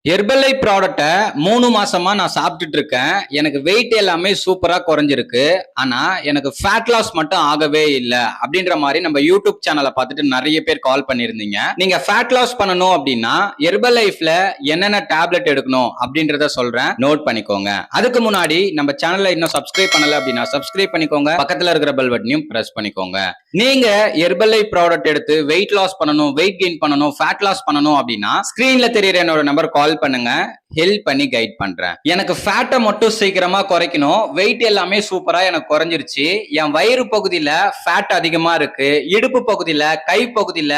ஹெர்பலை ப்ராடக்ட்டை 3 மாசமா நான் சாப்பிட்டுட்டு இருக்கேன். எனக்கு வெயிட் எல்லாமே சூப்பரா குறைஞ்சிருக்கு. ஆனா எனக்கு ஃபேட் லாஸ் மட்டும் ஆகவே இல்ல அப்படின்ற மாதிரி நம்ம யூடியூப் சேனலை பார்த்துட்டு நிறைய பேர் கால் பண்ணிருந்தீங்க. நீங்க ஃபேட் லாஸ் பண்ணணும் அப்படின்னா ஹெர்பல் லைஃப்ல என்னென்ன டேப்லெட் எடுக்கணும் அப்படின்றத சொல்றேன், நோட் பண்ணிக்கோங்க. அதுக்கு முன்னாடி நம்ம சேனலை இன்னும் சப்ஸ்கிரைப் பண்ணல அப்படின்னா சப்ஸ்கிரைப் பண்ணிக்கோங்க, பக்கத்துல இருக்கிற பெல் பட்டனையும் பிரஸ் பண்ணிக்கோங்க. நீங்க ஹெர்பல் லைஃப் ப்ராடக்ட் எடுத்து வெயிட் லாஸ் பண்ணணும், வெயிட் கெயின் பண்ணணும், ஃபேட் லாஸ் பண்ணணும் அப்படின்னா ஸ்கிரீன்ல தெரியுற என்னோட நம்பர் கால் பண்ணுங்க, ஹெல்ப் பண்ணி கைட் பண்றேன். எனக்கு ஃபேட்டை மட்டும் சீக்கிரமா குறைக்கணும், வெயிட் எல்லாமே சூப்பரா எனக்கு குறைஞ்சிருச்சு. என் வயிறு பகுதியில ஃபேட் அதிகமா இருக்கு, இடுப்பு பகுதியில, கை பகுதியில,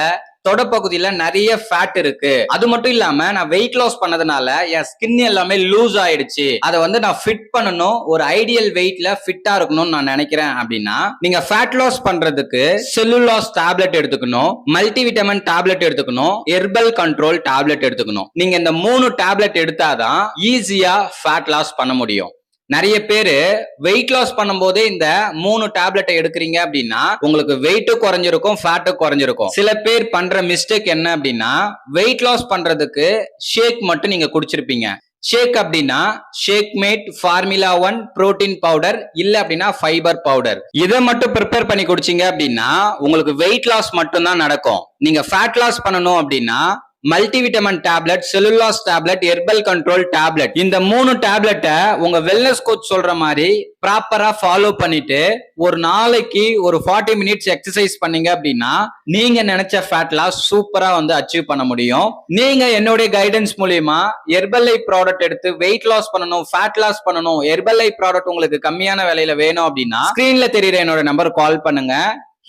தொட பகுதியில நிறைய ஃபேட் இருக்கு. அது மட்டும் இல்லாம நான் வெயிட் லாஸ் பண்ணதுனால என் ஸ்கின் எல்லாமே லூஸ் ஆயிடுச்சு. அதை நான் ஃபிட் பண்ணணும், ஒரு ஐடியல் வெயிட்ல ஃபிட்டா இருக்கணும்னு நான் நினைக்கிறேன் அப்படின்னா நீங்க ஃபேட் லாஸ் பண்றதுக்கு செல்லுலாஸ் டேப்லெட் எடுத்துக்கணும், மல்டிவிட்டமின் டேப்லெட் எடுத்துக்கணும், ஹெர்பல் கண்ட்ரோல் டேப்லெட் எடுத்துக்கணும். நீங்க இந்த 3 டேப்லெட் எடுத்தாதான் ஈஸியா ஃபேட் லாஸ் பண்ண முடியும். நிறைய பேரு வெயிட் லாஸ் பண்ணும்போதே இந்த 3 டேப்லெட்டை எடுக்கிறீங்க அப்படின்னா உங்களுக்கு வெயிட்டும் குறைஞ்சிருக்கும், ஃபேட்டும் குறைஞ்சிருக்கும். சில பேர் பண்ற மிஸ்டேக் என்ன அப்படின்னா வெயிட் லாஸ் பண்றதுக்கு ஷேக் மட்டும் நீங்க குடிச்சிருப்பீங்க. ஷேக் அப்படின்னா shake mate, formula 1 protein powder, இல்ல அப்படின்னா ஃபைபர் பவுடர். இதை மட்டும் ப்ரிப்பேர் பண்ணி குடிச்சீங்க அப்படின்னா உங்களுக்கு வெயிட் லாஸ் மட்டும் தான் நடக்கும். நீங்க ஃபேட் லாஸ் பண்ணணும் அப்படின்னா multivitamin tablet, cellulase tablet, herbal control tablet, இந்த 3 டேப்லெட்டை உங்க வெல்னஸ் கோச் சொல்ற மாதிரி ப்ராப்பரா ஃபாலோ பண்ணிட்டு ஒரு நாளைக்கு ஒரு 40 மினிட்ஸ் எக்ஸசைஸ் பண்ணீங்க அப்படின்னா நீங்க நினைச்ச ஃபேட் லாஸ் சூப்பரா அச்சீவ் பண்ண முடியும். நீங்க என்னுடைய கைடன்ஸ் மூலியமா ஹெர்பல் லைஃப் ப்ராடக்ட் எடுத்து வெயிட் லாஸ் பண்ணணும், ஃபேட் லாஸ் பண்ணணும், ஹெர்பல் லைஃப் ப்ராடக்ட் உங்களுக்கு கம்மியான விலையில வேணும் அப்படின்னா ஸ்கிரீன்ல தெரியுற என்னோட நம்பர் கால் பண்ணுங்க,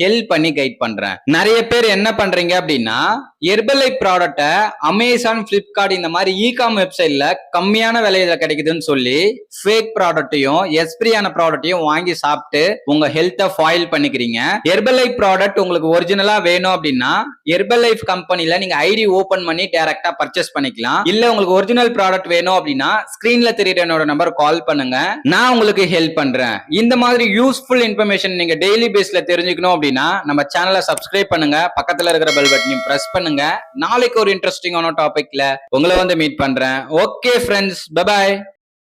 ஹெல்ப் பண்ணி கைட் பண்றேன். நிறைய பேர் என்ன பண்றீங்க அப்படின்னா ஹெர்பல் லைஃப் ப்ராடக்ட்டை அமேசான், பிளிப்கார்ட் இந்த மாதிரி இ-காம் வெப்சைட்ல கம்மியான விலையில கிடைக்குதுன்னு சொல்லி ஃபேக் ப்ராடக்ட்டையும் எக்ஸ்பிரியான ப்ராடக்ட்டையும் வாங்கி சாப்பிட்டு உங்க ஹெல்த்தை ஃபாயில் பண்ணிக்கிறீங்க. ஹெர்பல் லைஃப் ப்ராடக்ட் உங்களுக்கு ஒரிஜினலா வேணும் அப்படின்னா ஹெர்பல் லைஃப் கம்பெனில நீங்க ஐடி ஓபன் பண்ணி டைரக்டா பர்ச்சேஸ் பண்ணிக்கலாம். இல்ல உங்களுக்கு ஒரிஜினல் ப்ராடக்ட் வேணும் அப்படின்னா ஸ்கிரீன்ல தெரியுற என்னோட நம்பர் கால் பண்ணுங்க, நான் உங்களுக்கு ஹெல்ப் பண்றேன். இந்த மாதிரி யூஸ்ஃபுல் இன்ஃபர்மேஷன் நீங்க டெய்லி பேஸ்ல தெரிஞ்சுக்கணும் அப்படின்னா நம்ம சேனலை சப்ஸ்கிரைப் பண்ணுங்க, பக்கத்துல இருக்கிற பெல் பட்டனையும் பிரஸ் பண்ணுங்க. நாளைக்கு ஒரு இன்ட்ரெஸ்டிங்கான டாபிக்ல உங்களை மீட் பண்றேன். Okay friends, bye bye.